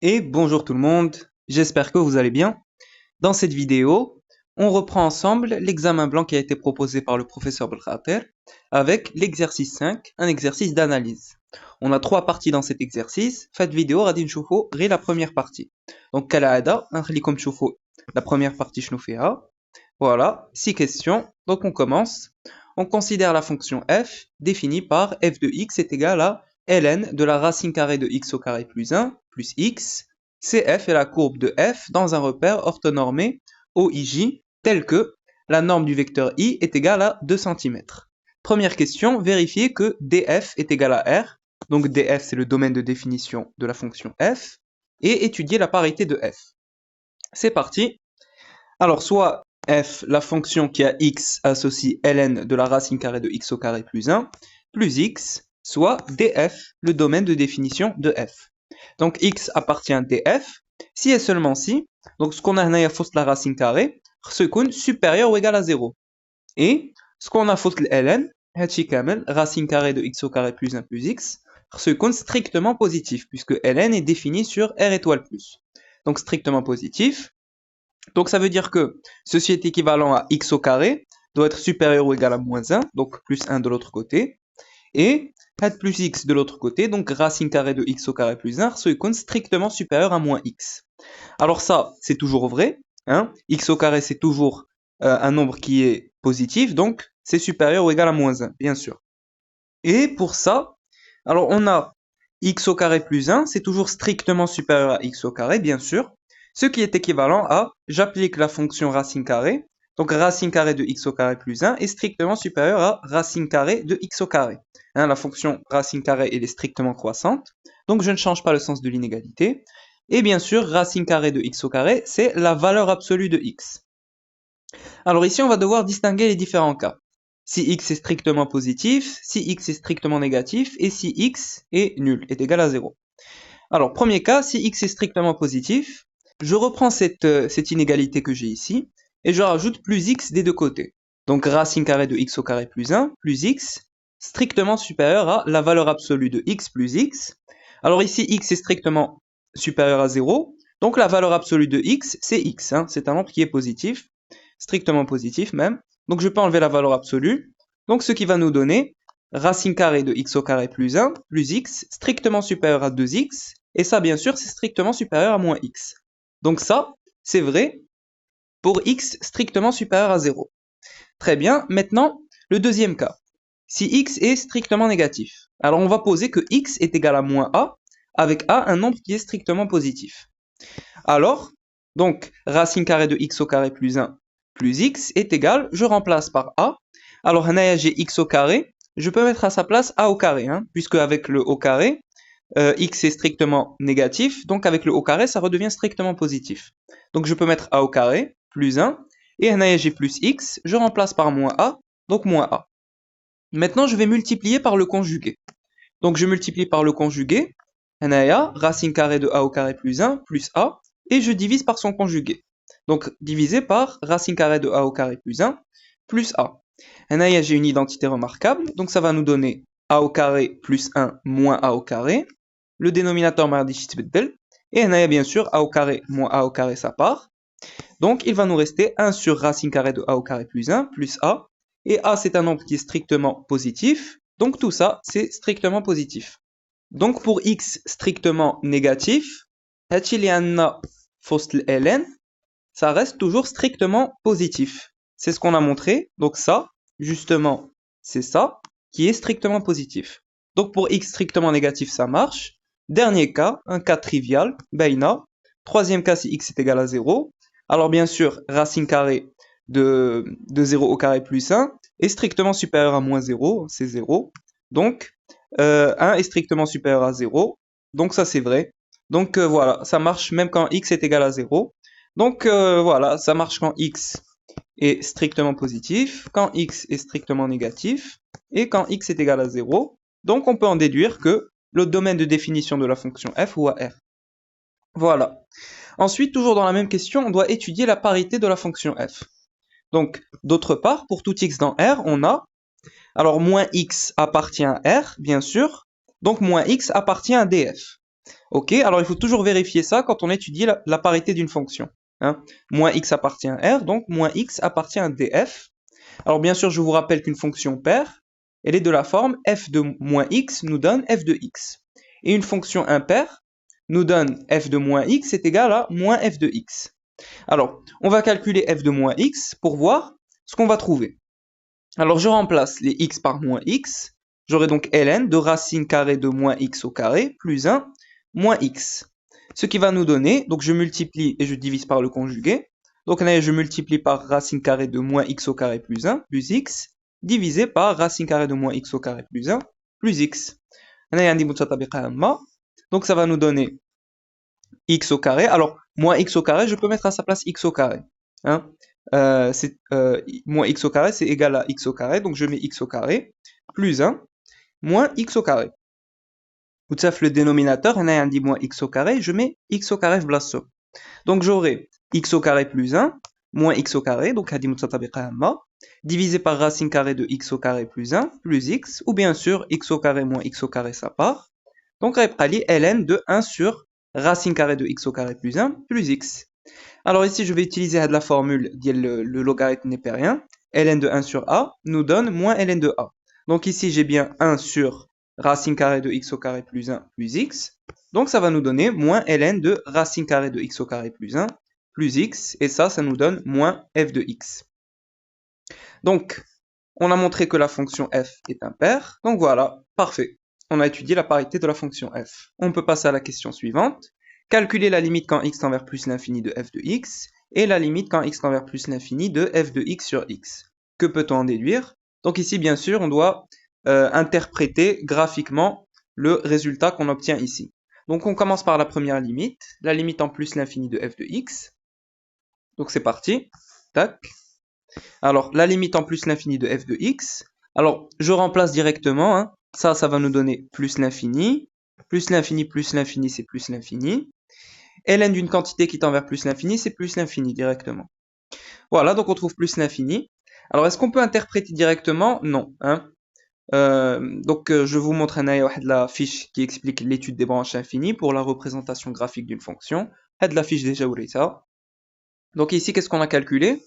Et bonjour tout le monde, j'espère que vous allez bien. Dans cette vidéo, on reprend ensemble l'examen blanc qui a été proposé par le professeur Belkhater avec l'exercice 5, un exercice d'analyse. On a trois parties dans cet exercice. Cette vidéo غادي نشوفوا غير la première partie. Donc كالعادة نخليكم تشوفوا la première partie شنو فيها. Voilà, 6 questions. Donc on commence. On considère la fonction f définie par f de x est égal à ln de la racine carrée de x au carré plus 1 plus x. CF est la courbe de f dans un repère orthonormé OIJ tel que la norme du vecteur i est égale à 2 cm. Première question, vérifier que df est égal à r. Donc df c'est le domaine de définition de la fonction f. Et étudier la parité de f. C'est parti. Alors soit f, la fonction qui a x associe ln de la racine carrée de x au carré plus 1, plus x, soit df, le domaine de définition de f. Donc x appartient à df, si et seulement si, donc ce qu'on a là, faut la racine carrée, c'est supérieur ou égal à 0. Et ce qu'on a faut ln, racine carrée de x au carré plus 1 plus x, c'est strictement positif, puisque ln est défini sur r étoile plus. Donc strictement positif. Donc ça veut dire que ceci est équivalent à x au carré, doit être supérieur ou égal à moins 1, donc plus 1 de l'autre côté, et plus x de l'autre côté, donc racine carrée de x au carré plus 1, c'est strictement supérieur à moins x. Alors ça, c'est toujours vrai, hein? X au carré c'est toujours un nombre qui est positif, donc c'est supérieur ou égal à moins 1, bien sûr. Et pour ça, alors on a x au carré plus 1, c'est toujours strictement supérieur à x au carré, bien sûr, ce qui est équivalent à, j'applique la fonction racine carrée, donc racine carrée de x au carré plus 1 est strictement supérieur à racine carrée de x au carré. Hein, la fonction racine carrée elle est strictement croissante, donc je ne change pas le sens de l'inégalité. Et bien sûr, racine carrée de x au carré, c'est la valeur absolue de x. Alors ici, on va devoir distinguer les différents cas. Si x est strictement positif, si x est strictement négatif, et si x est nul, est égal à 0. Alors, premier cas, si x est strictement positif, je reprends cette inégalité que j'ai ici, et je rajoute plus x des deux côtés. Donc racine carrée de x au carré plus 1, plus x, strictement supérieur à la valeur absolue de x plus x. Alors ici, x est strictement supérieur à 0, donc la valeur absolue de x, c'est x, hein, c'est un nombre qui est positif, strictement positif même. Donc je peux enlever la valeur absolue, donc ce qui va nous donner racine carrée de x au carré plus 1, plus x, strictement supérieur à 2x, et ça bien sûr c'est strictement supérieur à moins x. Donc ça, c'est vrai pour x strictement supérieur à 0. Très bien, maintenant, le deuxième cas. Si x est strictement négatif, alors on va poser que x est égal à moins a, avec a un nombre qui est strictement positif. Alors, donc, racine carrée de x au carré plus 1 plus x est égal, je remplace par a. Alors, j'ai x au carré, je peux mettre à sa place a au carré, hein, puisque avec le au carré, x est strictement négatif, donc avec le au carré, ça redevient strictement positif. Donc je peux mettre a au carré, plus 1, et j'ai plus x, je remplace par moins a, donc moins a. Maintenant, je vais multiplier par le conjugué. Donc je multiplie par le conjugué, racine carrée de a au carré plus 1, plus a, et je divise par son conjugué. Donc divisé par racine carrée de a au carré plus 1, plus a. J'ai une identité remarquable, donc ça va nous donner a au carré plus 1 moins a au carré. Le dénominateur m'a dit et bien sûr a au carré moins a au carré ça part. Donc il va nous rester 1 sur racine carrée de a au carré plus 1 plus a. Et a c'est un nombre qui est strictement positif, donc tout ça c'est strictement positif. Donc pour x strictement négatif, ça reste toujours strictement positif. C'est ce qu'on a montré, donc ça, justement, c'est ça qui est strictement positif. Donc pour x strictement négatif, ça marche. Dernier cas, un cas trivial, Baina. Troisième cas, si x est égal à 0. Alors bien sûr, racine carrée de 0 au carré plus 1 est strictement supérieur à moins 0, c'est 0. Donc 1 est strictement supérieur à 0, donc ça c'est vrai. Donc voilà, ça marche même quand x est égal à 0. Donc voilà, ça marche quand x est strictement positif, quand x est strictement négatif, et quand x est égal à 0. Donc on peut en déduire que le domaine de définition de la fonction f ou à r. Voilà. Ensuite, toujours dans la même question, on doit étudier la parité de la fonction f. Donc, d'autre part, pour tout x dans R, on a, alors moins x appartient à R, bien sûr, donc moins x appartient à df. Ok, alors il faut toujours vérifier ça quand on étudie la parité d'une fonction. Hein. Moins x appartient à R, donc moins x appartient à df. Alors bien sûr, je vous rappelle qu'une fonction paire, elle est de la forme f de moins x nous donne f de x. Et une fonction impaire nous donne f de moins x est égal à moins f de x. Alors, on va calculer f de moins x pour voir ce qu'on va trouver. Alors, je remplace les x par moins x. J'aurai donc ln de racine carrée de moins x au carré plus 1 moins x. Ce qui va nous donner, donc je multiplie et je divise par le conjugué. Donc là, je multiplie par racine carrée de moins x au carré plus 1 plus x divisé par racine carrée de moins x au carré plus 1 plus x. Donc ça va nous donner x au carré. Alors, moins x au carré, je peux mettre à sa place x au carré. Hein? Moins x au carré, c'est égal à x au carré. Donc, je mets x au carré plus 1 moins x au carré. Vous savez, le dénominateur, on a un dit moins x au carré, je mets x au carré blasso. Donc, j'aurai x au carré plus 1 moins x au carré, donc divisé par racine carrée de x au carré plus 1 plus x, ou bien sûr x au carré moins x au carré, ça part. Donc, ln de 1 sur racine carrée de x au carré plus 1 plus x. Alors ici, je vais utiliser la formule le logarithme népérien. Ln de 1 sur a nous donne moins ln de a. Donc ici, j'ai bien 1 sur racine carrée de x au carré plus 1 plus x. Donc ça va nous donner moins ln de racine carrée de x au carré plus 1 plus x. Et ça nous donne moins f de x. Donc, on a montré que la fonction f est impaire. Donc voilà, parfait. On a étudié la parité de la fonction f. On peut passer à la question suivante. Calculer la limite quand x tend vers plus l'infini de f de x et la limite quand x tend vers plus l'infini de f de x sur x. Que peut-on en déduire? Donc ici, bien sûr, on doit interpréter graphiquement le résultat qu'on obtient ici. Donc on commence par la première limite, la limite en plus l'infini de f de x. Donc c'est parti. Tac. Alors, la limite en plus l'infini de f de x. Alors, je remplace directement. Hein. Ça va nous donner plus l'infini. Plus l'infini, c'est plus l'infini. Ln d'une quantité qui tend vers plus l'infini, c'est plus l'infini directement. Voilà, donc on trouve plus l'infini. Alors, est-ce qu'on peut interpréter directement? Non. Hein. Je vous montre la fiche qui explique l'étude des branches infinies pour la représentation graphique d'une fonction. La fiche déjà où ça. Donc ici, qu'est-ce qu'on a calculé?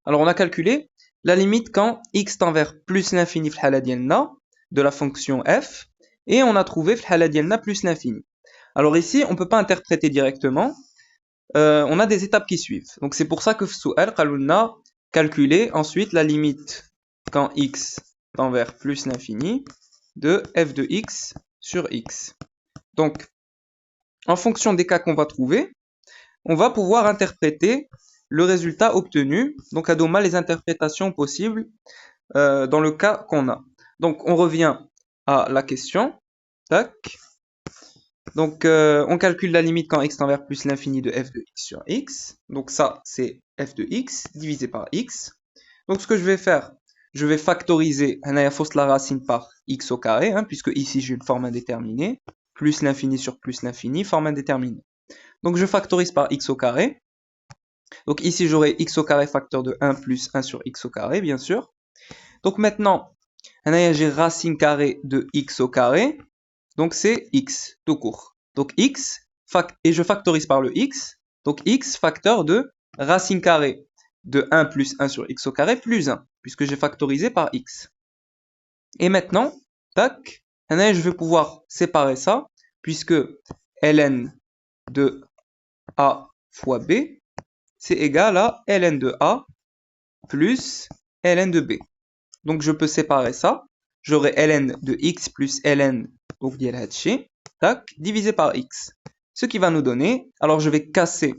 Alors, on a calculé la limite quand x tend vers plus l'infini de la fonction f, et on a trouvé plus l'infini. Alors ici, on ne peut pas interpréter directement, on a des étapes qui suivent. Donc c'est pour ça que Fsu'al a calculé ensuite la limite quand x tend vers plus l'infini de f de x sur x. Donc, en fonction des cas qu'on va trouver, on va pouvoir interpréter le résultat obtenu, donc à Doma les interprétations possibles dans le cas qu'on a. Donc on revient à la question. Tac. Donc on calcule la limite quand x tend vers plus l'infini de f de x sur x. Donc ça c'est f de x divisé par x. Donc ce que je vais faire, je vais factoriser la racine par x au carré, hein, puisque ici j'ai une forme indéterminée, plus l'infini sur plus l'infini, forme indéterminée. Donc je factorise par x au carré. Donc ici, j'aurai x au carré facteur de 1 plus 1 sur x au carré, bien sûr. Donc maintenant, j'ai racine carrée de x au carré. Donc c'est x, tout court. Donc x, et je factorise par le x. Donc x facteur de racine carrée de 1 plus 1 sur x au carré plus 1, puisque j'ai factorisé par x. Et maintenant, tac, je vais pouvoir séparer ça, puisque ln de a fois b, c'est égal à ln de A plus ln de B. Donc je peux séparer ça. J'aurai ln de x plus ln tac, divisé par x. Ce qui va nous donner, alors je vais casser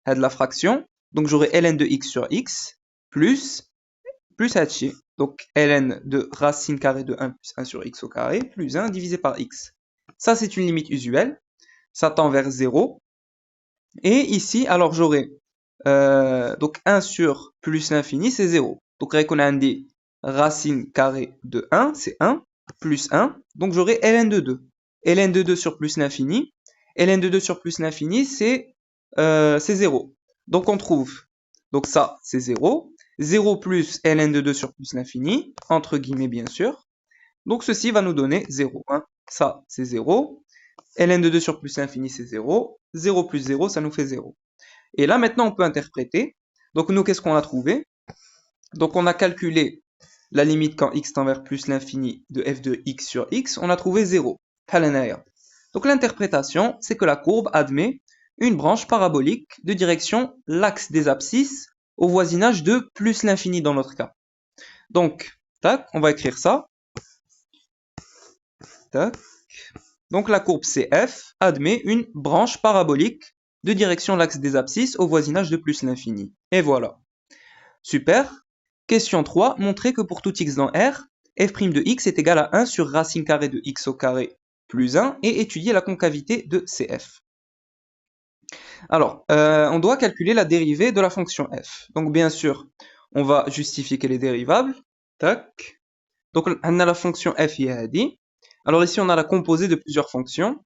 la fraction. Donc j'aurai ln de x sur x plus h. Donc ln de racine carrée de 1 plus 1 sur x au carré plus 1 divisé par x. Ça c'est une limite usuelle. Ça tend vers 0. Et ici, alors j'aurai donc 1 sur plus l'infini, c'est 0. Donc on a dit racine carrée de 1, c'est 1, plus 1. Donc j'aurai ln de 2. ln de 2 sur plus l'infini. ln de 2 sur plus l'infini, c'est 0. Donc on trouve, donc ça c'est 0. 0 plus ln de 2 sur plus l'infini, entre guillemets bien sûr. Donc ceci va nous donner 0. Hein. Ça c'est 0. ln de 2 sur plus l'infini, c'est 0. 0 plus 0, ça nous fait 0. Et là, maintenant, on peut interpréter. Donc, nous, qu'est-ce qu'on a trouvé? Donc, on a calculé la limite quand x tend vers plus l'infini de f de x sur x. On a trouvé 0. Donc, l'interprétation, c'est que la courbe admet une branche parabolique de direction l'axe des abscisses au voisinage de plus l'infini dans notre cas. Donc, tac, on va écrire ça. Tac. Donc la courbe CF admet une branche parabolique de direction l'axe des abscisses au voisinage de plus l'infini. Et voilà. Super. Question 3. Montrer que pour tout x dans R, f' de x est égal à 1 sur racine carrée de x au carré plus 1 et étudier la concavité de CF. Alors, on doit calculer la dérivée de la fonction f. Donc bien sûr, on va justifier qu'elle est dérivable. Tac. Donc on a la fonction f dit. Alors ici, on a la composée de plusieurs fonctions.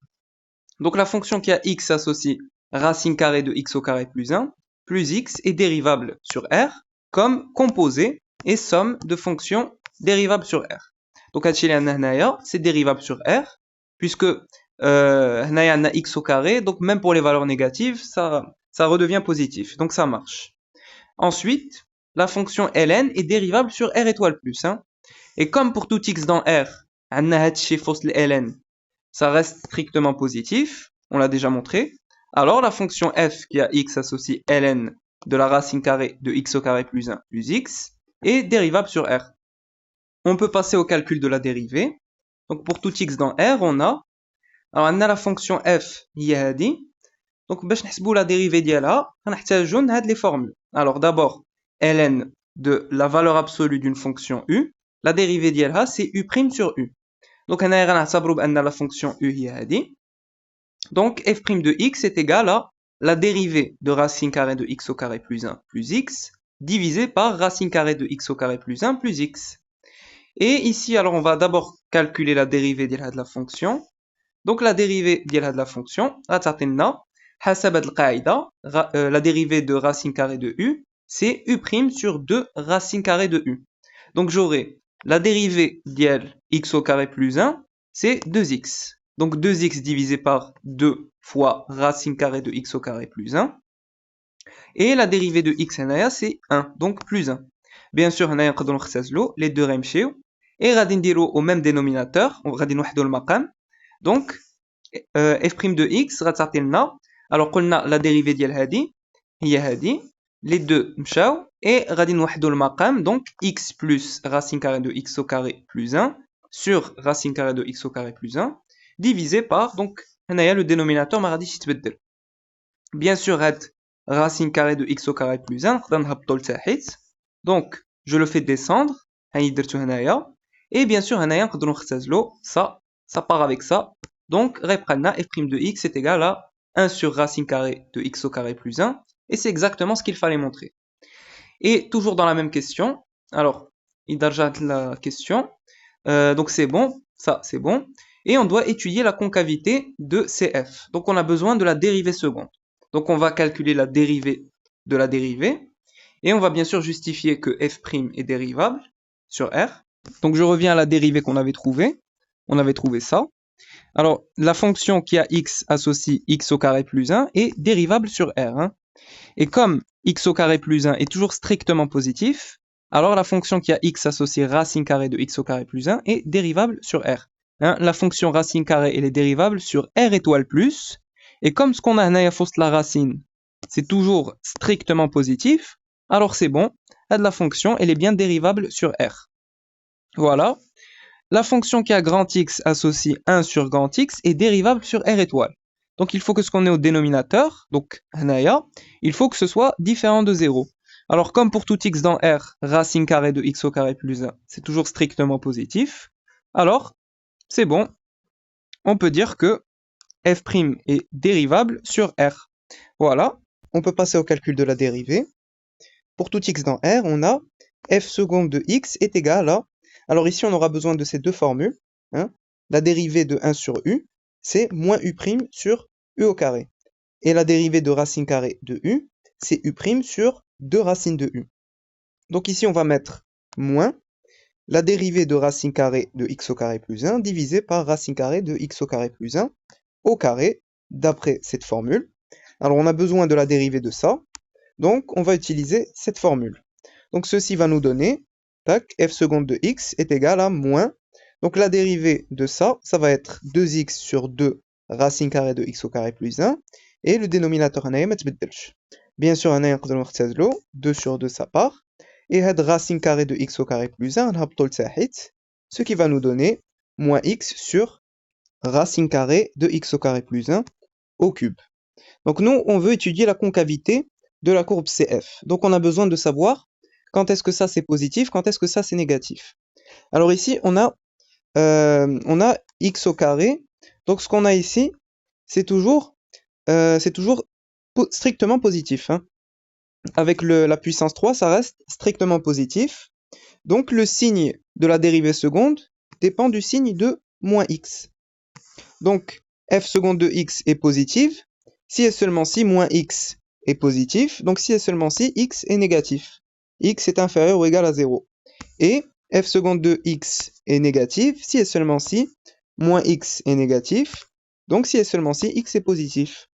Donc la fonction qui a x associe racine carrée de x au carré plus 1, plus x est dérivable sur R comme composée et somme de fonctions dérivables sur R. Donc c'est dérivable sur R, puisque on a x au carré, donc même pour les valeurs négatives, ça redevient positif, donc ça marche. Ensuite, la fonction ln est dérivable sur R étoile plus 1, et comme pour tout x dans R, on a ln, ça reste strictement positif, on l'a déjà montré. Alors la fonction f qui a x associe ln de la racine carrée de x au carré plus 1 plus x est dérivable sur R. On peut passer au calcul de la dérivée. Donc pour tout x dans R, on a la fonction f هي هذه. Donc باش نحسبوا la dérivée ديالها غنحتاجوا هاد les formules. Alors d'abord ln de la valeur absolue d'une fonction u, la dérivée ديالها c'est u' sur u. Donc هنايا غنعتبروا بان la fonction u هي هذه. Donc f' de x est égal à la dérivée de racine carrée de x au carré plus 1 plus x divisé par racine carrée de x au carré plus 1 plus x. Et ici, alors on va d'abord calculer la dérivée de la fonction. Donc la dérivée de la fonction, la dérivée de racine carrée de u, c'est u' sur 2 racine carrée de u. Donc j'aurai la dérivée de x au carré plus 1, c'est 2x. Donc 2x divisé par 2 fois racine carrée de x au carré plus 1. Et la dérivée de x c'est 1, donc plus 1. Bien sûr, les deux remcheu. Et غادي نديرو au même dénominateur, غادي نوحدو المقام. Donc f' de x غتعطي لنا, alors قلنا la dérivée ديال هادي هي هادي, les deux مشاو et غادي نوحدو المقام, donc x plus racine carrée de x au carré plus 1 sur racine carrée de x au carré plus 1 divisé par, donc هنايا le dénominateur ما غاديش يتبدل. Bien sûr هاد racine carrée de x au carré plus 1 نقدر نهبطو لتحت, donc je le fais descendre, هاني درتو هنايا. Et bien sûr, ça part avec ça. Donc, f' de x est égal à 1 sur racine carrée de x au carré plus 1. Et c'est exactement ce qu'il fallait montrer. Et toujours dans la même question. Alors, il darja la question. Donc c'est bon, ça c'est bon. Et on doit étudier la concavité de CF. Donc on a besoin de la dérivée seconde. Donc on va calculer la dérivée de la dérivée. Et on va bien sûr justifier que f' est dérivable sur R. Donc je reviens à la dérivée qu'on avait trouvée. On avait trouvé ça. Alors la fonction qui a x associe x au carré plus 1 est dérivable sur R. Hein. Et comme x au carré plus 1 est toujours strictement positif, alors la fonction qui a x associée racine carrée de x au carré plus 1 est dérivable sur R. Hein. La fonction racine carrée elle est dérivable sur R étoile plus. Et comme ce qu'on a à la racine, c'est toujours strictement positif, alors c'est bon, la fonction elle est bien dérivable sur R. Voilà. La fonction qui a grand X associe 1 sur grand X est dérivable sur R étoile. Donc il faut que ce qu'on ait au dénominateur, donc hanaya, il faut que ce soit différent de 0. Alors comme pour tout X dans R, racine carrée de X au carré plus 1, c'est toujours strictement positif. Alors, c'est bon. On peut dire que f' est dérivable sur R. Voilà. On peut passer au calcul de la dérivée. Pour tout X dans R, on a f seconde de X est égal à... Alors ici, on aura besoin de ces deux formules. Hein. La dérivée de 1 sur u, c'est moins u' sur u au carré. Et la dérivée de racine carrée de u, c'est u' sur 2 racines de u. Donc ici, on va mettre moins la dérivée de racine carrée de x au carré plus 1 divisé par racine carrée de x au carré plus 1 au carré, d'après cette formule. Alors, on a besoin de la dérivée de ça. Donc, on va utiliser cette formule. Donc, ceci va nous donner, tac, f seconde de x est égal à moins. Donc, la dérivée de ça, ça va être 2x sur 2 racine carrée de x au carré plus 1. Et le dénominateur, bien sûr, 2 sur 2, ça part. Et racine carrée de x au carré plus 1, ce qui va nous donner moins x sur racine carrée de x au carré plus 1 au cube. Donc nous, on veut étudier la concavité de la courbe CF. Donc on a besoin de savoir quand est-ce que ça c'est positif, quand est-ce que ça c'est négatif. Alors ici, on a x au carré. Donc ce qu'on a ici, c'est toujours strictement positif, hein. Avec la puissance 3, ça reste strictement positif. Donc le signe de la dérivée seconde dépend du signe de moins x. Donc f seconde de x est positive si et seulement si moins x est positif, donc si et seulement si x est négatif. X est inférieur ou égal à 0. Et f seconde de x est négative si et seulement si moins x est négatif, donc si et seulement si x est positif.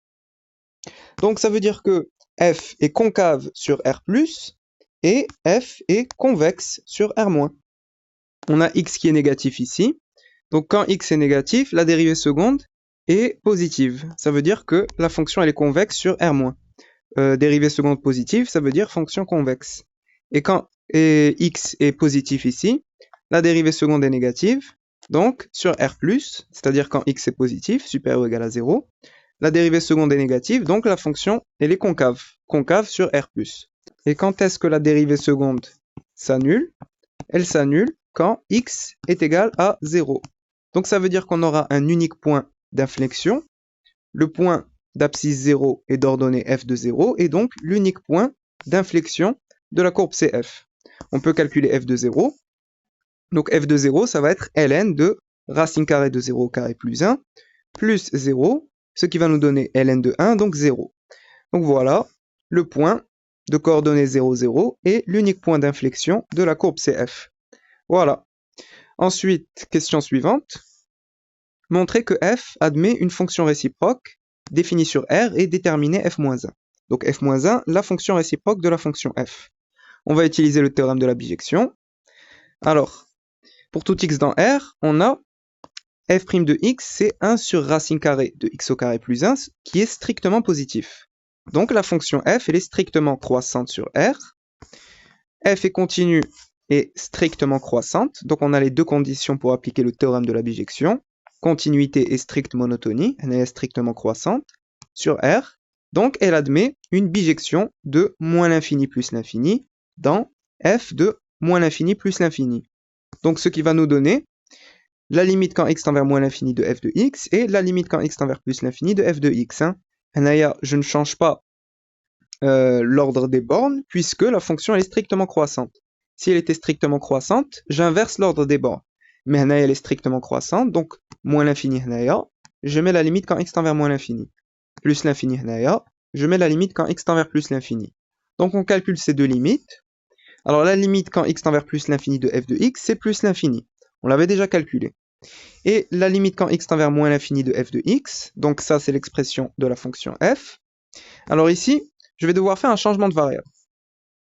Donc ça veut dire que f est concave sur R+, et f est convexe sur R-. On a x qui est négatif ici. Donc quand x est négatif, la dérivée seconde est positive. Ça veut dire que la fonction elle est convexe sur R-. Dérivée seconde positive, ça veut dire fonction convexe. Et quand x est positif ici, la dérivée seconde est négative. Donc sur R+, c'est-à-dire quand x est positif, supérieur ou égal à 0, la dérivée seconde est négative, donc la fonction elle est concave. Concave sur R+. Et quand est-ce que la dérivée seconde s'annule? Elle s'annule quand x est égal à 0. Donc ça veut dire qu'on aura un unique point d'inflexion. Le point d'abscisse 0 est d'ordonnée f de 0, et donc l'unique point d'inflexion de la courbe CF. On peut calculer f de 0. Donc f de 0, ça va être ln de racine carrée de 0 au carré plus 1, plus 0, ce qui va nous donner ln de 1, donc 0. Donc voilà, le point de coordonnées 0, 0 est l'unique point d'inflexion de la courbe CF. Voilà. Ensuite, question suivante. Montrer que f admet une fonction réciproque définie sur R et déterminée f-1. Donc f-1, la fonction réciproque de la fonction f. On va utiliser le théorème de la bijection. Alors, pour tout x dans R, on a f' de x, c'est 1 sur racine carrée de x au carré plus 1, qui est strictement positif. Donc la fonction f, elle est strictement croissante sur R. F est continue et strictement croissante. Donc on a les deux conditions pour appliquer le théorème de la bijection. Continuité et stricte monotonie, elle est strictement croissante sur R. Donc elle admet une bijection de moins l'infini plus l'infini dans f de moins l'infini plus l'infini. Donc ce qui va nous donner la limite quand x tend vers moins l'infini de f de x et la limite quand x tend vers plus l'infini de f de x. Je ne change pas l'ordre des bornes puisque la fonction elle est strictement croissante. Si elle était strictement croissante, j'inverse l'ordre des bornes. Mais elle est strictement croissante, donc moins l'infini je mets la limite quand x tend vers moins l'infini. Plus l'infini je mets la limite quand x tend vers plus l'infini. Donc on calcule ces deux limites. Alors la limite quand x tend vers plus l'infini de f de x, c'est plus l'infini. On l'avait déjà calculé. Et la limite quand x tend vers moins l'infini de f de x, donc ça c'est l'expression de la fonction f. Alors ici, je vais devoir faire un changement de variable.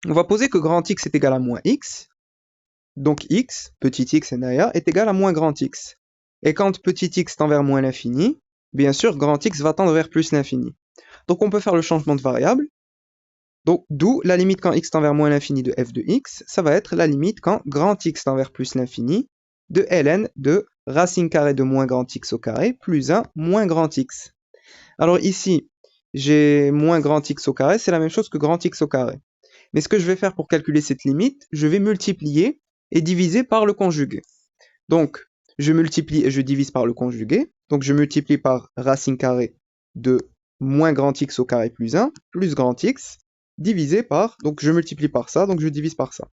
On va poser que grand x est égal à moins x. Donc x, petit x est égal à moins grand x. Et quand petit x tend vers moins l'infini, bien sûr, grand x va tendre vers plus l'infini. Donc on peut faire le changement de variable. Donc d'où la limite quand x tend vers moins l'infini de f de x, ça va être la limite quand grand x tend vers plus l'infini de ln de racine carrée de moins grand x au carré plus 1 moins grand x. Alors ici, j'ai moins grand x au carré, c'est la même chose que grand x au carré. Mais ce que je vais faire pour calculer cette limite, je vais multiplier et diviser par le conjugué. Donc, je multiplie et je divise par le conjugué. Donc, je multiplie par racine carrée de moins grand x au carré plus 1, plus grand x, divisé par, donc je multiplie par ça, donc je divise par ça.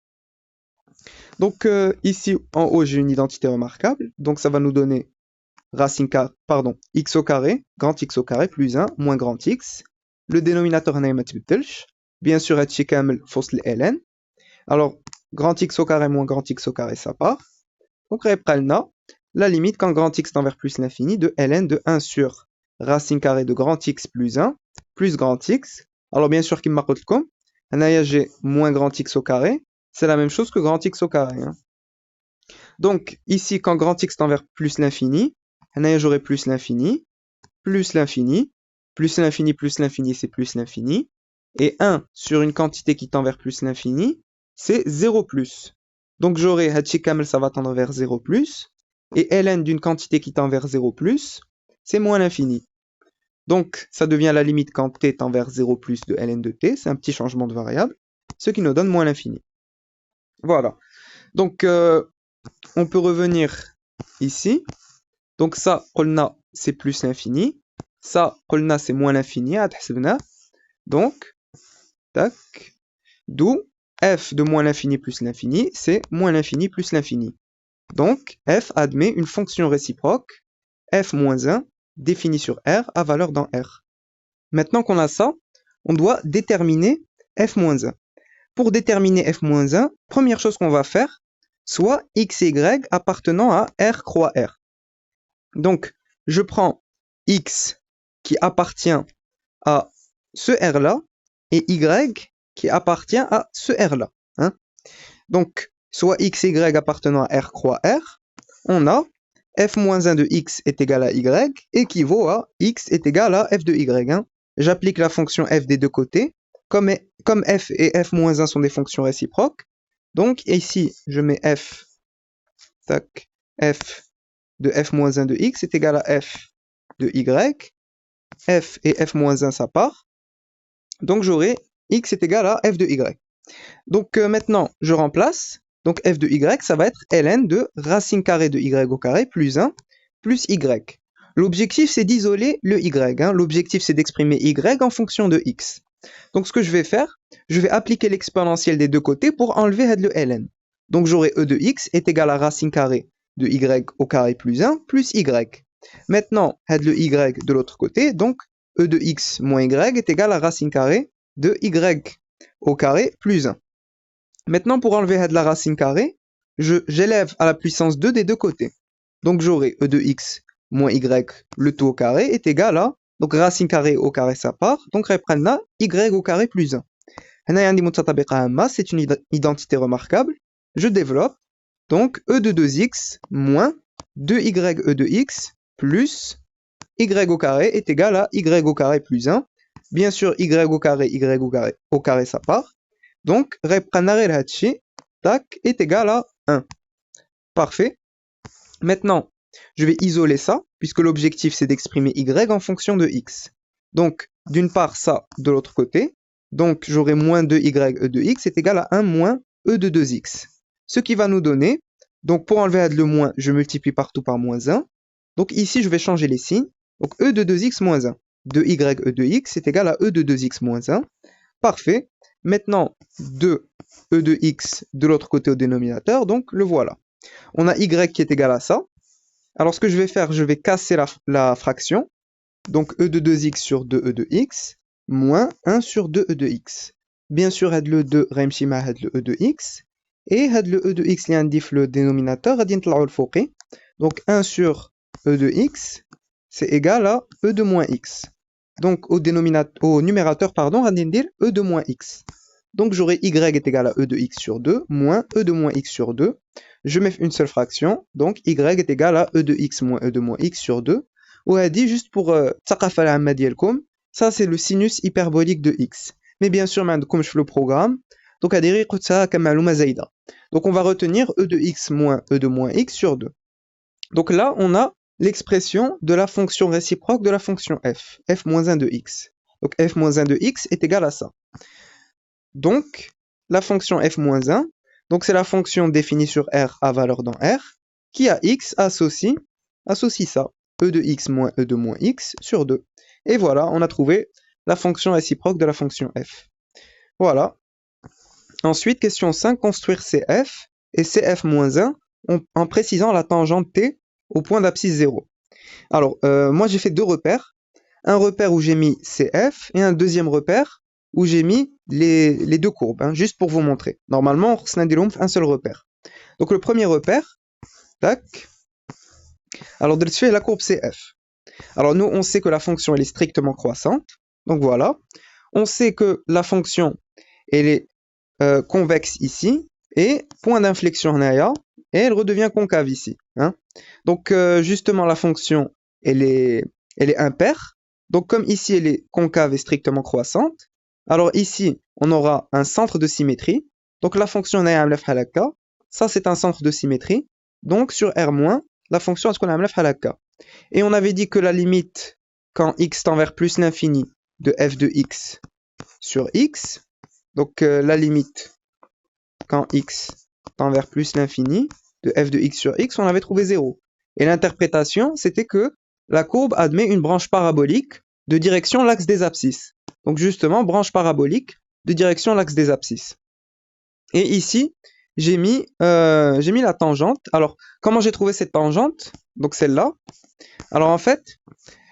Donc, ici, en haut, j'ai une identité remarquable. Donc, ça va nous donner x au carré, grand x au carré, plus 1, moins grand x. Le dénominateur n'est pas bien sûr, هادشي كامل في وسط ln. Alors, grand x au carré moins grand x au carré, ça part. Donc, غيبقى لنا la limite quand grand x tend vers plus l'infini de ln de 1 sur racine carrée de grand X plus 1 plus grand X. Alors bien sûr, كما قلت لكم, هنايا j'ai moins grand X au carré, c'est la même chose que grand X au carré. Hein. Donc ici, quand grand X tend vers plus l'infini, هنايا j'aurai plus l'infini, plus l'infini, plus l'infini, plus l'infini, c'est plus l'infini. Et 1 sur une quantité qui tend vers plus l'infini, c'est 0 plus. Donc j'aurai Hachi Kamel, ça va tendre vers 0 plus. Et ln d'une quantité qui tend vers 0 plus, c'est moins l'infini. Donc ça devient la limite quand t tend vers 0 plus de ln de t. C'est un petit changement de variable, ce qui nous donne moins l'infini. Voilà. Donc on peut revenir ici. Donc ça, قلنا, c'est plus l'infini. Ça, قلنا, c'est moins l'infini. Donc, tac. D'où f de moins l'infini plus l'infini, c'est moins l'infini plus l'infini. Donc, f admet une fonction réciproque, f moins 1, définie sur R, à valeur dans R. Maintenant qu'on a ça, on doit déterminer f moins 1. Pour déterminer f moins 1, première chose qu'on va faire, soit x et y appartenant à R croix R. Donc, je prends x qui appartient à ce R-là et y qui appartient à ce R-là. Hein. Donc, soit x et y appartenant à R croix R, on a f-1 de x est égal à y équivaut à x est égal à f de y. Hein. J'applique la fonction f des deux côtés. Comme f et f-1 sont des fonctions réciproques, donc ici, je mets f, tac, f de f-1 de x est égal à f de y. F et f-1, ça part. Donc j'aurai x est égal à f de y. Donc maintenant, je remplace. Donc f de y, ça va être ln de racine carrée de y au carré plus 1 plus y. L'objectif, c'est d'isoler le y. Hein. L'objectif, c'est d'exprimer y en fonction de x. Donc ce que je vais faire, je vais appliquer l'exponentielle des deux côtés pour enlever le ln. Donc j'aurai e de x est égal à racine carrée de y au carré plus 1 plus y. Maintenant, le y de l'autre côté, donc e de x moins y est égal à racine carrée de y au carré plus 1. Maintenant, pour enlever la racine carrée, j'élève à la puissance 2 des deux côtés. Donc j'aurai e de x moins y, le tout au carré, est égal à, donc racine carrée au carré ça part, donc reprendre y au carré plus 1. C'est une identité remarquable. Je développe, donc e de 2x moins 2y e de x plus y au carré est égal à y au carré plus 1. Bien sûr, y au carré ça part. Donc, tac, est égal à 1. Parfait. Maintenant, je vais isoler ça, puisque l'objectif c'est d'exprimer y en fonction de x. Donc, d'une part, ça de l'autre côté. Donc, j'aurai moins 2y e de x est égal à 1 moins e de 2x. Ce qui va nous donner, donc pour enlever le moins, je multiplie partout par moins 1. Donc ici, je vais changer les signes. Donc e de 2x moins 1. 2y e de x est égal à e de 2x moins 1. Parfait. Maintenant, 2 e de x de l'autre côté au dénominateur, donc le voilà. On a y qui est égal à ça. Alors ce que je vais faire, je vais casser la fraction. Donc e de 2x sur 2e de x, moins 1 sur 2e de x. Bien sûr, le 2 remchi ma le e de x. Et le e de x qui indique le dénominateur, donc 1 sur e de x, c'est égal à e de moins x. Donc au numérateur, pardon, on va dire e de moins x. Donc j'aurai y est égal à e de x sur 2, moins e de moins x sur 2. Je mets une seule fraction, donc y est égal à e de x moins e de moins x sur 2. Ou a dit juste pour ça c'est le sinus hyperbolique de x. Mais bien sûr, comme je fais le programme, donc à dire donc on va retenir e de x moins e de moins x sur 2. Donc là, on a l'expression de la fonction réciproque de la fonction f, f moins 1 de x. Donc f moins 1 de x est égal à ça. Donc, la fonction f moins 1, donc c'est la fonction définie sur R à valeur dans R, qui à x associe ça, e de x moins e de moins x sur 2. Et voilà, on a trouvé la fonction réciproque de la fonction f. Voilà. Ensuite, question 5, construire CF et CF moins 1 en précisant la tangente t au point d'abscisse 0. Alors, moi j'ai fait deux repères. Un repère où j'ai mis CF et un deuxième repère où j'ai mis les deux courbes, hein, juste pour vous montrer. Normalement, on a un seul repère. Donc le premier repère, tac. Alors, je fais la courbe CF. Alors nous, on sait que la fonction, elle est strictement croissante. Donc voilà. On sait que la fonction, elle est convexe ici. Et point d'inflexion hnaïa, et elle redevient concave ici. Hein. Donc justement, la fonction, elle est impaire. Donc comme ici, elle est concave et strictement croissante, alors ici, on aura un centre de symétrie. Donc la fonction hnaïa amlef halakka, ça c'est un centre de symétrie. Donc sur R-, la fonction est-ce qu'on a amlef halakka. Et on avait dit que la limite, quand x tend vers plus l'infini, de f de x sur x, donc la limite quand x tend vers plus l'infini de f de x sur x, on avait trouvé 0. Et l'interprétation, c'était que la courbe admet une branche parabolique de direction l'axe des abscisses. Donc justement, branche parabolique de direction l'axe des abscisses. Et ici, j'ai mis la tangente. Alors, comment j'ai trouvé cette tangente? Donc celle-là. Alors en fait,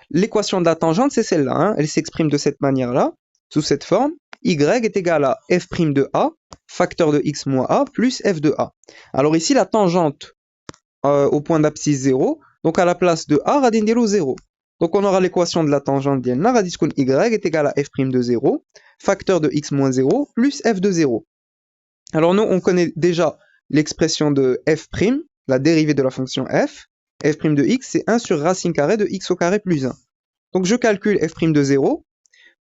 l'équation de la tangente, c'est celle-là. Hein. Elle s'exprime de cette manière-là, sous cette forme. Y est égal à f' de a, facteur de x moins a, plus f de a. Alors ici, la tangente au point d'abscisse 0, donc à la place de a, radin dilo 0. Donc on aura l'équation de la tangente d'Yenna, radis kun y est égal à f' de 0, facteur de x moins 0, plus f de 0. Alors nous, on connaît déjà l'expression de f', la dérivée de la fonction f. F' de x, c'est 1 sur racine carrée de x au carré plus 1. Donc je calcule f' de 0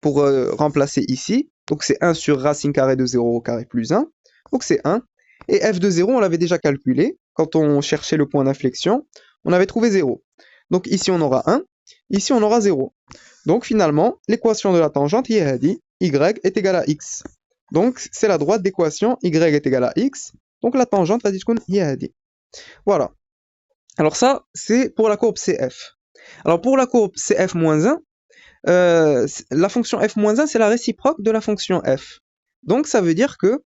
pour remplacer ici. Donc c'est 1 sur racine carrée de 0 au carré plus 1. Donc c'est 1. Et f de 0, on l'avait déjà calculé. Quand on cherchait le point d'inflexion, on avait trouvé 0. Donc ici on aura 1, ici on aura 0. Donc finalement, l'équation de la tangente, y est égal à x. Donc c'est la droite d'équation y est égal à x. Donc la tangente, va dire y. Voilà. Alors ça, c'est pour la courbe CF. Alors pour la courbe CF-1, la fonction f-1, c'est la réciproque de la fonction f. Donc ça veut dire que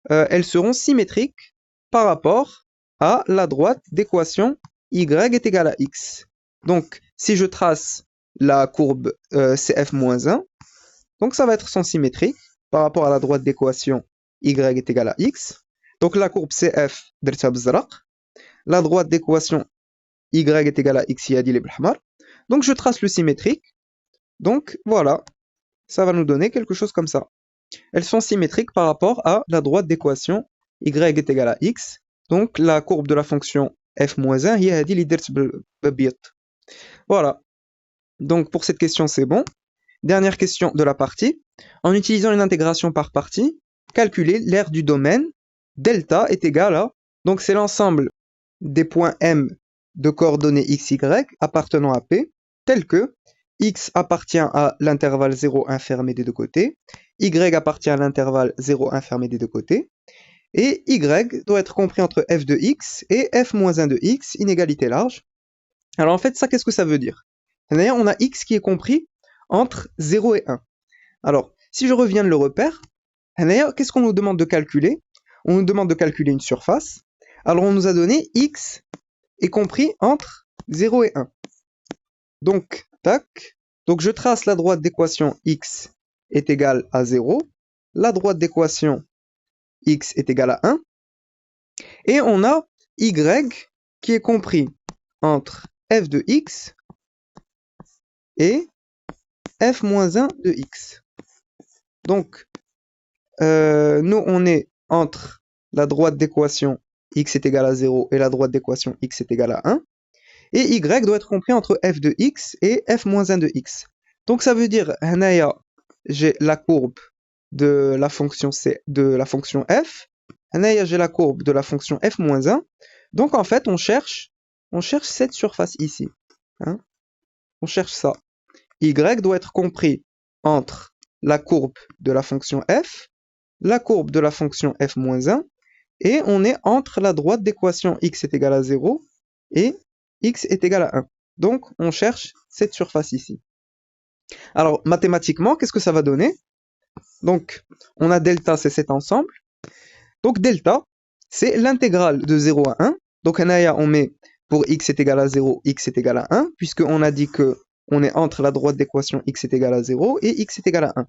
elles seront symétriques par rapport à la droite d'équation y est égal à x. Donc si je trace la courbe CF-1, donc ça va être sens symétrique par rapport à la droite d'équation y est égal à x. Donc la courbe CF, la droite d'équation y est égal à x, donc je trace le symétrique. Donc voilà, ça va nous donner quelque chose comme ça. Elles sont symétriques par rapport à la droite d'équation y est égal à x. Donc la courbe de la fonction f-1 هي هذه اللي درت بالبيض. Voilà. Donc pour cette question, c'est bon. Dernière question de la partie. En utilisant une intégration par partie, calculer l'aire du domaine delta est égal à, donc c'est l'ensemble des points M de coordonnées x, y appartenant à P, tel que x appartient à l'intervalle 0,1 fermé des deux côtés, y appartient à l'intervalle 0,1 fermé des deux côtés, et y doit être compris entre f de x et f-1 de x, inégalité large. Alors en fait, ça, qu'est-ce que ça veut dire? D'ailleurs, on a x qui est compris entre 0 et 1. Alors, si je reviens de le repère, qu'est-ce qu'on nous demande de calculer? On nous demande de calculer une surface. Alors on nous a donné x est compris entre 0 et 1. Donc, tac. Donc je trace la droite d'équation x est égale à 0. La droite d'équation x est égale à 1. Et on a y qui est compris entre f de x et f-1 de x. Donc, nous, on est entre la droite d'équation x est égal à 0 et la droite d'équation x est égal à 1. Et y doit être compris entre f de x et f-1 de x. Donc ça veut dire, j'ai la courbe de la fonction f. J'ai la courbe de la fonction f-1. Donc en fait, on cherche cette surface ici. Hein. On cherche ça. Y doit être compris entre la courbe de la fonction f, la courbe de la fonction f-1, et on est entre la droite d'équation x est égal à 0 et x est égal à 1. Donc, on cherche cette surface ici. Alors, mathématiquement, qu'est-ce que ça va donner? Donc, on a delta, c'est cet ensemble. Donc, delta, c'est l'intégrale de 0 à 1. Donc, on met pour x est égal à 0, x est égal à 1, puisqu'on a dit que on est entre la droite d'équation x est égal à 0 et x est égal à 1.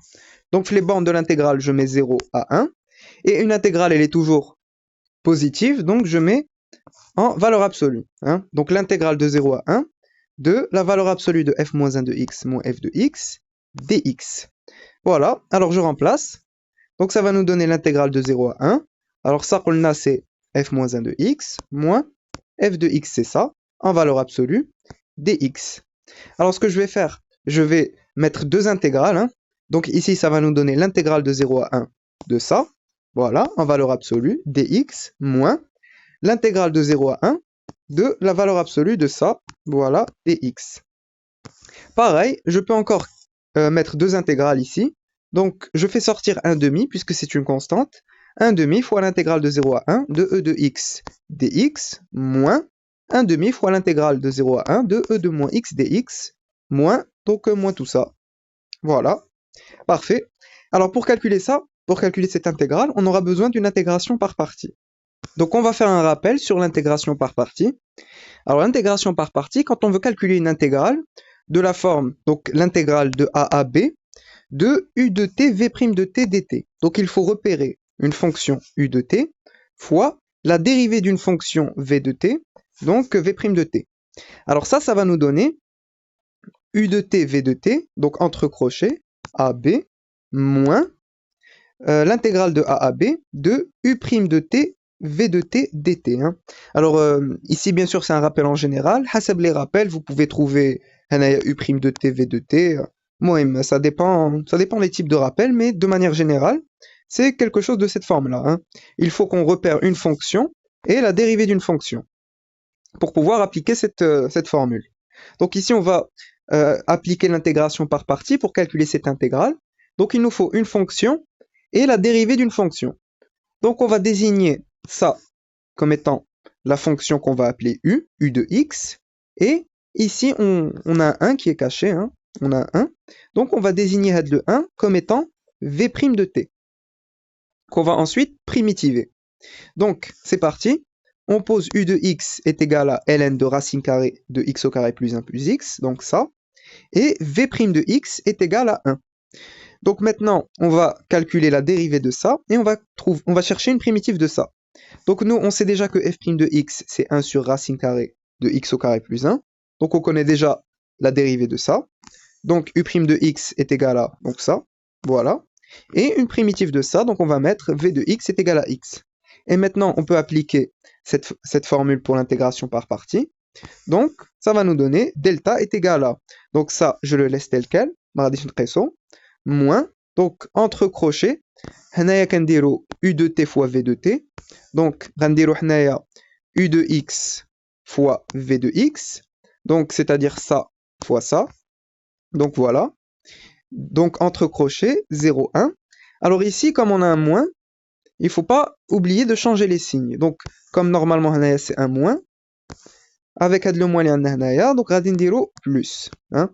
Donc, les bornes de l'intégrale, je mets 0 à 1. Et une intégrale, elle est toujours positive, donc je mets en valeur absolue. Hein. Donc l'intégrale de 0 à 1, de la valeur absolue de f moins 1 de x moins f de x dx. Voilà, alors je remplace. Donc ça va nous donner l'intégrale de 0 à 1. Alors ça, c'est f moins 1 de x moins f de x, c'est ça, en valeur absolue, dx. Alors ce que je vais faire, je vais mettre deux intégrales. Hein. Donc ici, ça va nous donner l'intégrale de 0 à 1 de ça, voilà, en valeur absolue, dx, moins l'intégrale de 0 à 1 de la valeur absolue de ça, voilà, dx. Pareil, je peux encore mettre deux intégrales ici. Donc je fais sortir 1 demi, puisque c'est une constante. 1 demi fois l'intégrale de 0 à 1 de e de x dx, moins 1 demi fois l'intégrale de 0 à 1 de e de moins x dx, moins, donc moins tout ça. Voilà, parfait. Alors pour calculer ça, pour calculer cette intégrale, on aura besoin d'une intégration par partie. Donc on va faire un rappel sur l'intégration par partie. Alors l'intégration par partie, quand on veut calculer une intégrale de la forme, donc l'intégrale de a à b, de u de t v' de t dt. Donc il faut repérer une fonction u de t fois la dérivée d'une fonction v de t, donc v' de t. Alors ça va nous donner u de t v de t, donc entre crochets, ab, moins l'intégrale de a à b de u' de t v de t dt. Hein. Alors ici bien sûr c'est un rappel en général. Hasab les rappels, vous pouvez trouver u' de t v de t. Mohem, ça dépend des types de rappels, mais de manière générale, c'est quelque chose de cette forme-là. Hein. Il faut qu'on repère une fonction et la dérivée d'une fonction pour pouvoir appliquer cette formule. Donc ici on va appliquer l'intégration par partie pour calculer cette intégrale. Donc il nous faut une fonction et la dérivée d'une fonction. Donc on va désigner ça comme étant la fonction qu'on va appeler u de x, et ici on a un 1 qui est caché, hein, on a un 1, donc on va désigner le 1 comme étant v' de t, qu'on va ensuite primitiver. Donc c'est parti, on pose u de x est égal à ln de racine carrée de x au carré plus 1 plus x, donc ça, et v' de x est égal à 1. Donc maintenant, on va calculer la dérivée de ça, et on va chercher une primitive de ça. Donc nous, on sait déjà que f' de x, c'est 1 sur racine carrée de x au carré plus 1. Donc on connaît déjà la dérivée de ça. Donc u' de x est égal à, donc ça, voilà. Et une primitive de ça, donc on va mettre v de x est égal à x. Et maintenant, on peut appliquer cette formule pour l'intégration par partie. Donc, ça va nous donner delta est égal à, donc ça, je le laisse tel quel, moins, donc entre crochets, هنايا كنديرو u de t fois v de t, donc غنديرو حنايا u de x fois v de x, donc c'est-à-dire ça fois ça, donc voilà, donc entre crochets 0, 1. Alors ici, comme on a un moins, il ne faut pas oublier de changer les signes, donc comme normalement هنايا c'est un moins, avec le moins اللي عندنا هنايا, donc غادي نديرو plus, hein.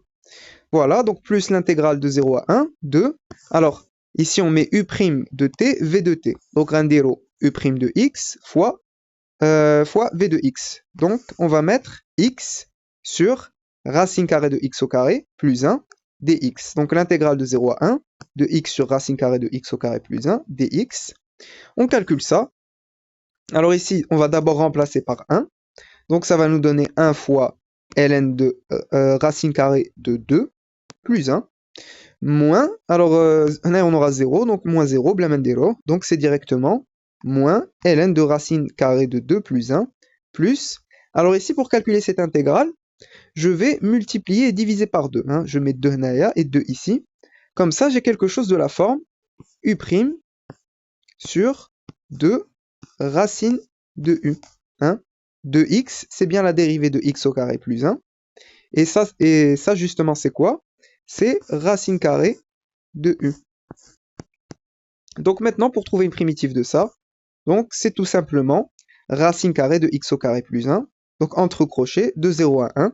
Voilà, donc plus l'intégrale de 0 à 1, 2. Alors, ici, on met u' de t, v de t. Donc, rendez-vous u' de x fois v de x. Donc, on va mettre x sur racine carrée de x au carré plus 1 dx. Donc, l'intégrale de 0 à 1 de x sur racine carrée de x au carré plus 1 dx. On calcule ça. Alors ici, on va d'abord remplacer par 1. Donc, ça va nous donner 1 fois ln de racine carrée de 2 plus 1, moins, alors on aura 0, donc moins 0, blamendero, donc c'est directement moins ln de racine carrée de 2 plus 1, plus, alors ici pour calculer cette intégrale, je vais multiplier et diviser par 2, hein. Je mets 2 naya et 2 ici, comme ça j'ai quelque chose de la forme u' sur 2 racine de u, hein. 2x, c'est bien la dérivée de x au carré plus 1, et ça justement c'est quoi? C'est racine carrée de u. Donc maintenant, pour trouver une primitive de ça, donc c'est tout simplement racine carrée de x au carré plus 1, donc entre crochets de 0 à 1.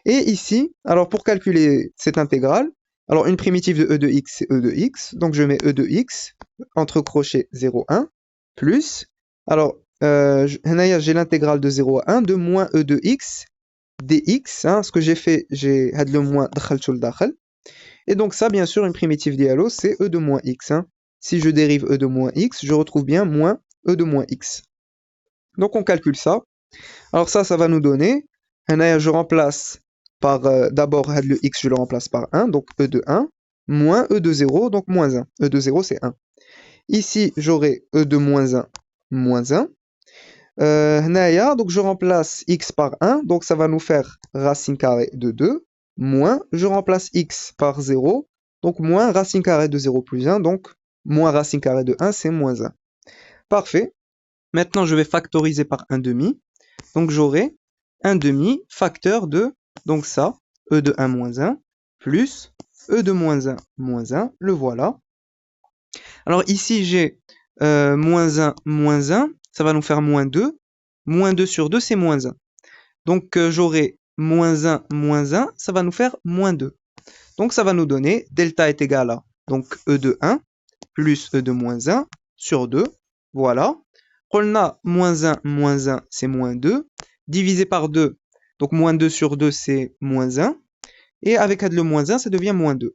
Et ici, alors pour calculer cette intégrale, alors une primitive de e de x, c'est e de x, donc je mets e de x, entre crochets 0, 1, plus, alors j'ai l'intégrale de 0 à 1 de moins e de x, dx, hein, ce que j'ai fait, j'ai had le moins d'khaltu l'dakhal. Et donc ça, bien sûr, une primitive dialo, c'est e de moins x. Hein. Si je dérive e de moins x, je retrouve bien moins e de moins x. Donc on calcule ça. Alors ça va nous donner, je remplace par, d'abord, le x, je le remplace par 1, donc e de 1, moins e de 0, donc moins 1. E de 0, c'est 1. Ici, j'aurai e de moins 1, moins 1. Naya, donc je remplace x par 1, donc ça va nous faire racine carrée de 2, moins, je remplace x par 0, donc moins racine carrée de 0 plus 1, donc moins racine carrée de 1, c'est moins 1. Parfait. Maintenant, je vais factoriser par 1 demi. Donc j'aurai 1 demi facteur de, donc ça, e de 1 moins 1, plus e de moins 1, le voilà. Alors ici, j'ai moins 1, ça va nous faire moins 2. Moins 2 sur 2, c'est moins 1. Donc j'aurai moins 1, ça va nous faire moins 2. Donc ça va nous donner, delta est égal à, donc e de 1, plus e de moins 1 sur 2. Voilà. On a moins 1, c'est moins 2. Divisé par 2, donc moins 2 sur 2, c'est moins 1. Et avec le moins 1, ça devient moins 2.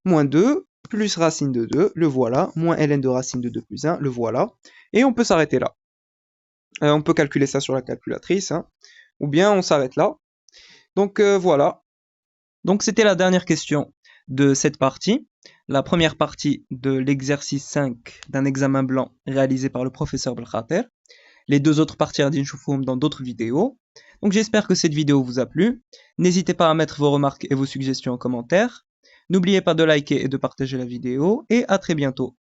Moins 2 plus racine de 2, le voilà. Moins ln de racine de 2 plus 1, le voilà. Et on peut s'arrêter là. On peut calculer ça sur la calculatrice, hein. Ou bien on s'arrête là. Donc voilà. Donc c'était la dernière question de cette partie. La première partie de l'exercice 5 d'un examen blanc réalisé par le professeur Belkhater. Les deux autres parties Ardine dans d'autres vidéos. Donc j'espère que cette vidéo vous a plu. N'hésitez pas à mettre vos remarques et vos suggestions en commentaire. N'oubliez pas de liker et de partager la vidéo. Et à très bientôt.